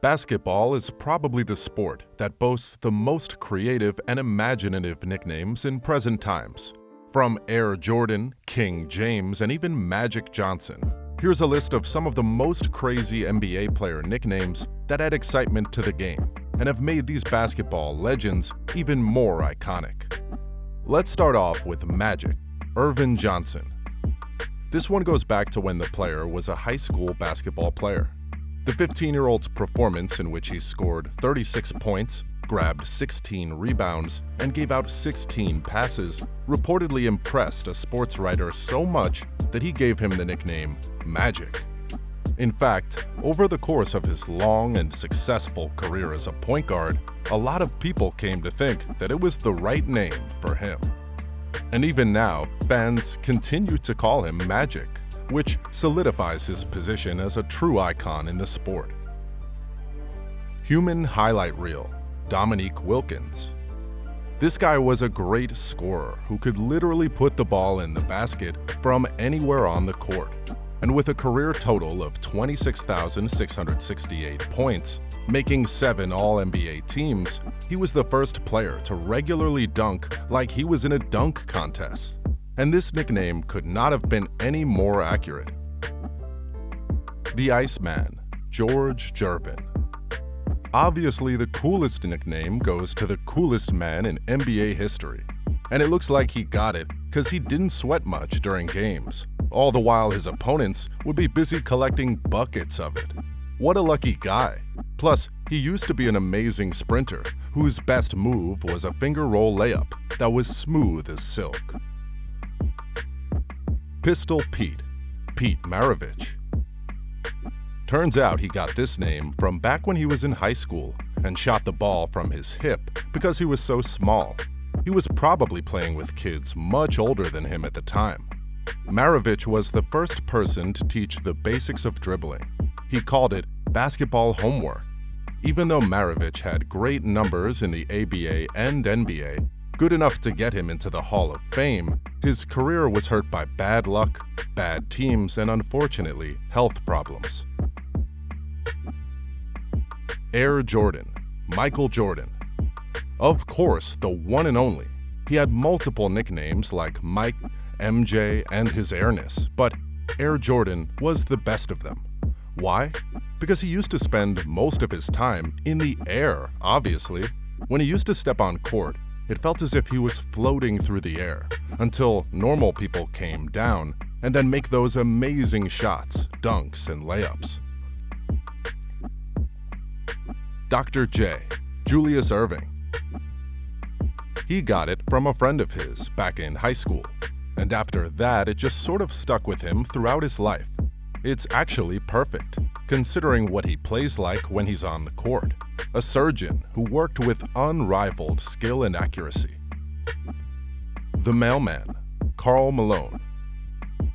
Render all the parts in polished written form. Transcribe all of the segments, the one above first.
Basketball is probably the sport that boasts the most creative and imaginative nicknames in present times. From Air Jordan, King James, and even Magic Johnson, here's a list of some of the most crazy NBA player nicknames that add excitement to the game and have made these basketball legends even more iconic. Let's start off with Magic, Earvin Johnson. This one goes back to when the player was a high school basketball player. The 15-year-old's performance, in which he scored 36 points, grabbed 16 rebounds, and gave out 16 passes, reportedly impressed a sports writer so much that he gave him the nickname Magic. In fact, over the course of his long and successful career as a point guard, a lot of people came to think that it was the right name for him. And even now, fans continue to call him Magic, which solidifies his position as a true icon in the sport. Human highlight reel, Dominique Wilkins. This guy was a great scorer who could literally put the ball in the basket from anywhere on the court. And with a career total of 26,668 points, making 7 All-NBA teams, he was the first player to regularly dunk like he was in a dunk contest. And this nickname could not have been any more accurate. The Iceman, George Gervin. Obviously, the coolest nickname goes to the coolest man in NBA history. And it looks like he got it because he didn't sweat much during games, all the while his opponents would be busy collecting buckets of it. What a lucky guy. Plus, he used to be an amazing sprinter whose best move was a finger roll layup that was smooth as silk. Pistol Pete, Pete Maravich. Turns out he got this name from back when he was in high school and shot the ball from his hip because he was so small. He was probably playing with kids much older than him at the time. Maravich was the first person to teach the basics of dribbling. He called it basketball homework. Even though Maravich had great numbers in the ABA and NBA, good enough to get him into the Hall of Fame, his career was hurt by bad luck, bad teams, and unfortunately, health problems. Air Jordan, Michael Jordan. Of course, the one and only. He had multiple nicknames like Mike, MJ, and his airness, but Air Jordan was the best of them. Why? Because he used to spend most of his time in the air, obviously. When he used to step on court, it felt as if he was floating through the air until normal people came down and then make those amazing shots, dunks, and layups. Dr. J, Julius Erving. He got it from a friend of his back in high school, and after that it just sort of stuck with him throughout his life. It's actually perfect, considering what he plays like when he's on the court. A surgeon who worked with unrivaled skill and accuracy. The Mailman, Karl Malone.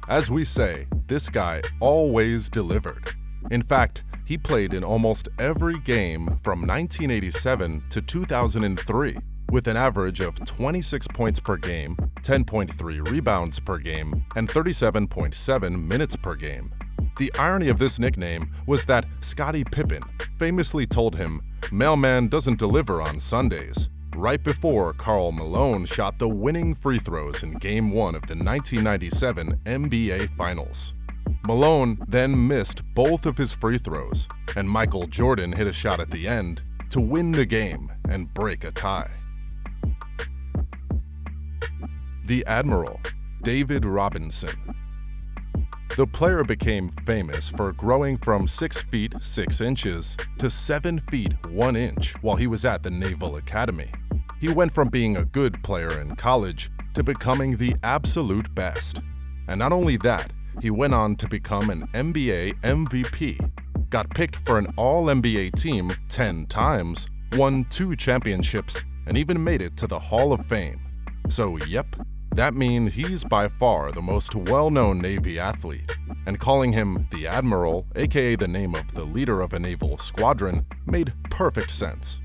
As we say, this guy always delivered. In fact, he played in almost every game from 1987 to 2003, with an average of 26 points per game, 10.3 rebounds per game, and 37.7 minutes per game. The irony of this nickname was that Scottie Pippen famously told him, "Mailman doesn't deliver on Sundays," right before Karl Malone shot the winning free throws in Game 1 of the 1997 NBA Finals. Malone then missed both of his free throws, and Michael Jordan hit a shot at the end to win the game and break a tie. The Admiral, David Robinson. The player became famous for growing from 6 feet 6 inches to 7 feet 1 inch while he was at the Naval Academy. He went from being a good player in college to becoming the absolute best. And not only that, he went on to become an NBA MVP, got picked for an All-NBA team 10 times, won 2 championships, and even made it to the Hall of Fame. So yep, that means he's by far the most well-known Navy athlete, and calling him the Admiral, aka the name of the leader of a naval squadron, made perfect sense.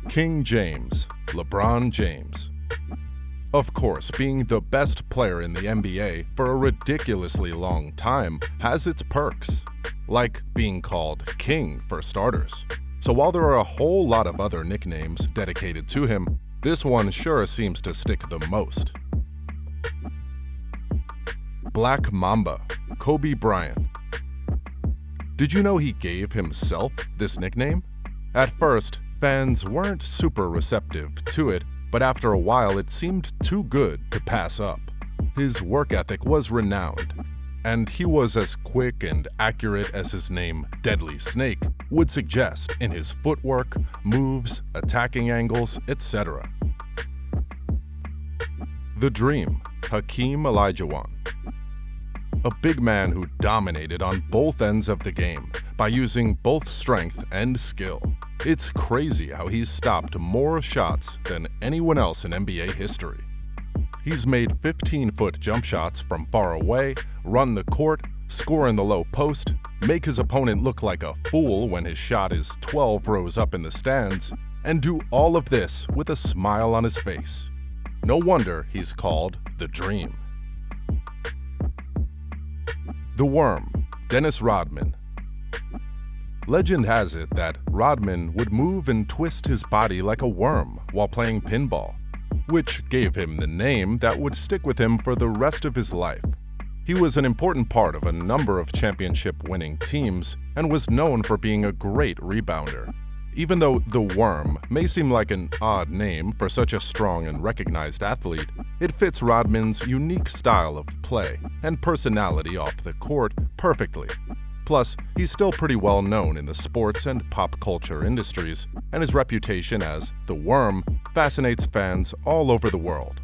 King James, LeBron James. Of course, being the best player in the NBA for a ridiculously long time has its perks. like being called King for starters. So while there are a whole lot of other nicknames dedicated to him, this one sure seems to stick the most. Black Mamba, Kobe Bryant. Did you know he gave himself this nickname? At first, fans weren't super receptive to it, but after a while it seemed too good to pass up. His work ethic was renowned, and he was as quick and accurate as his name, Deadly Snake, would suggest in his footwork, moves, attacking angles, etc. The Dream, Hakeem Olajuwon. A big man who dominated on both ends of the game by using both strength and skill. It's crazy how he's stopped more shots than anyone else in NBA history. He's made 15-foot jump shots from far away, run the court, score in the low post, make his opponent look like a fool when his shot is 12 rows up in the stands, and do all of this with a smile on his face. No wonder he's called the Dream. The Worm, Dennis Rodman. Legend has it that Rodman would move and twist his body like a worm while playing pinball, which gave him the name that would stick with him for the rest of his life. He was an important part of a number of championship-winning teams and was known for being a great rebounder. Even though the Worm may seem like an odd name for such a strong and recognized athlete, it fits Rodman's unique style of play and personality off the court perfectly. Plus, he's still pretty well known in the sports and pop culture industries, and his reputation as the Worm fascinates fans all over the world.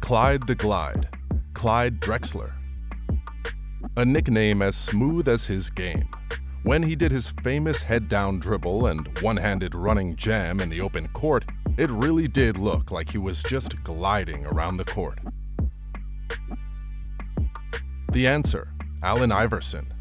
Clyde the Glide, Clyde Drexler. A nickname as smooth as his game. When he did his famous head-down dribble and one-handed running jam in the open court, it really did look like he was just gliding around the court. The Answer, Allen Iverson.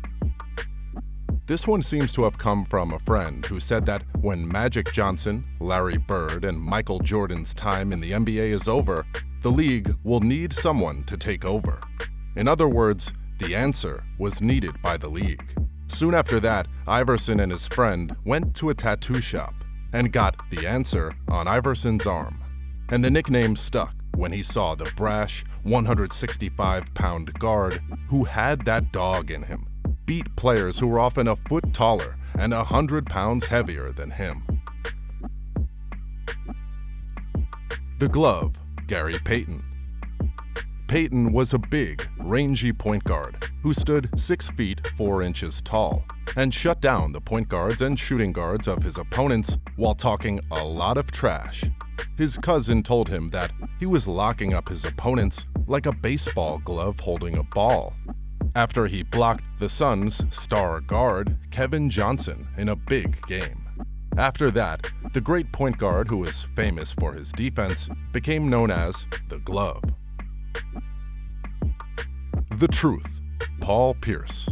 This one seems to have come from a friend who said that when Magic Johnson, Larry Bird, and Michael Jordan's time in the NBA is over, the league will need someone to take over. In other words, the answer was needed by the league. Soon after that, Iverson and his friend went to a tattoo shop and got the answer on Iverson's arm. And the nickname stuck when he saw the brash, 165-pound guard who had that dog in him beat players who were often a foot taller and 100 pounds heavier than him. The Glove, Gary Payton. Payton was a big, rangy point guard who stood 6 feet 4 inches tall and shut down the point guards and shooting guards of his opponents while talking a lot of trash. His cousin told him that he was locking up his opponents like a baseball glove holding a ball, after he blocked the Suns' star guard, Kevin Johnson, in a big game. After that, the great point guard who was famous for his defense became known as the Glove. The Truth, Paul Pierce.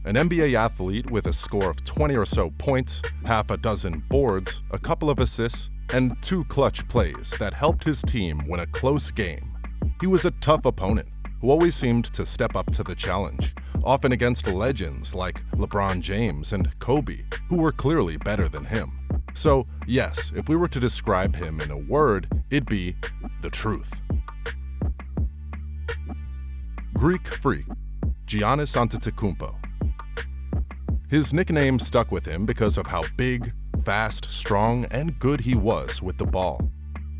An NBA athlete with a score of 20 or so points, half a dozen boards, a couple of assists, and 2 clutch plays that helped his team win a close game. He was a tough opponent who always seemed to step up to the challenge, often against legends like LeBron James and Kobe, who were clearly better than him. So, yes, if we were to describe him in a word, it'd be the truth. Greek Freak, Giannis Antetokounmpo. His nickname stuck with him because of how big, fast, strong, and good he was with the ball.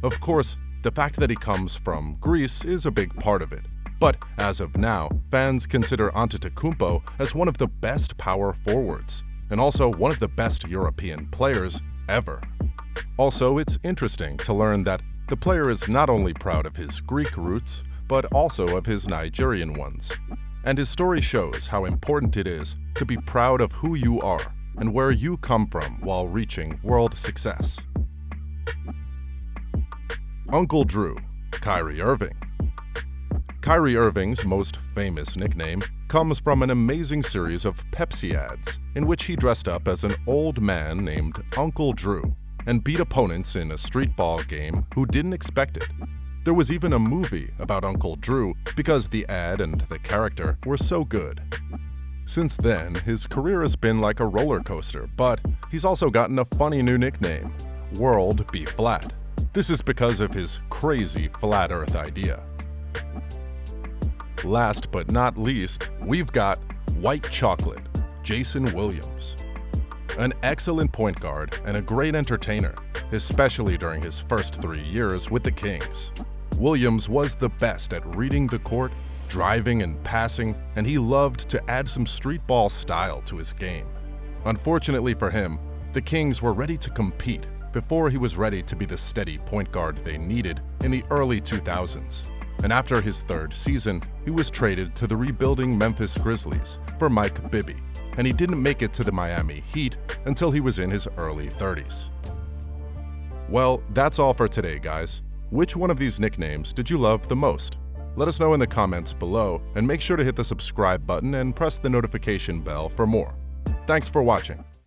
Of course, the fact that he comes from Greece is a big part of it. But as of now, fans consider Antetokounmpo as one of the best power forwards, and also one of the best European players ever. Also, it's interesting to learn that the player is not only proud of his Greek roots, but also of his Nigerian ones. And his story shows how important it is to be proud of who you are and where you come from while reaching world success. Uncle Drew, Kyrie Irving. Kyrie Irving's most famous nickname comes from an amazing series of Pepsi ads in which he dressed up as an old man named Uncle Drew and beat opponents in a street ball game who didn't expect it. There was even a movie about Uncle Drew because the ad and the character were so good. Since then, his career has been like a roller coaster, but he's also gotten a funny new nickname, World B Flat. This is because of his crazy flat Earth idea. Last but not least, we've got White Chocolate, Jason Williams. An excellent point guard and a great entertainer, especially during his first 3 years with the Kings. Williams was the best at reading the court, driving and passing, and he loved to add some street ball style to his game. Unfortunately for him, the Kings were ready to compete before he was ready to be the steady point guard they needed in the early 2000s. And after his 3rd season, he was traded to the rebuilding Memphis Grizzlies for Mike Bibby, and he didn't make it to the Miami Heat until he was in his early 30s. Well, that's all for today, guys. Which one of these nicknames did you love the most? Let us know in the comments below, and make sure to hit the subscribe button and press the notification bell for more. Thanks for watching.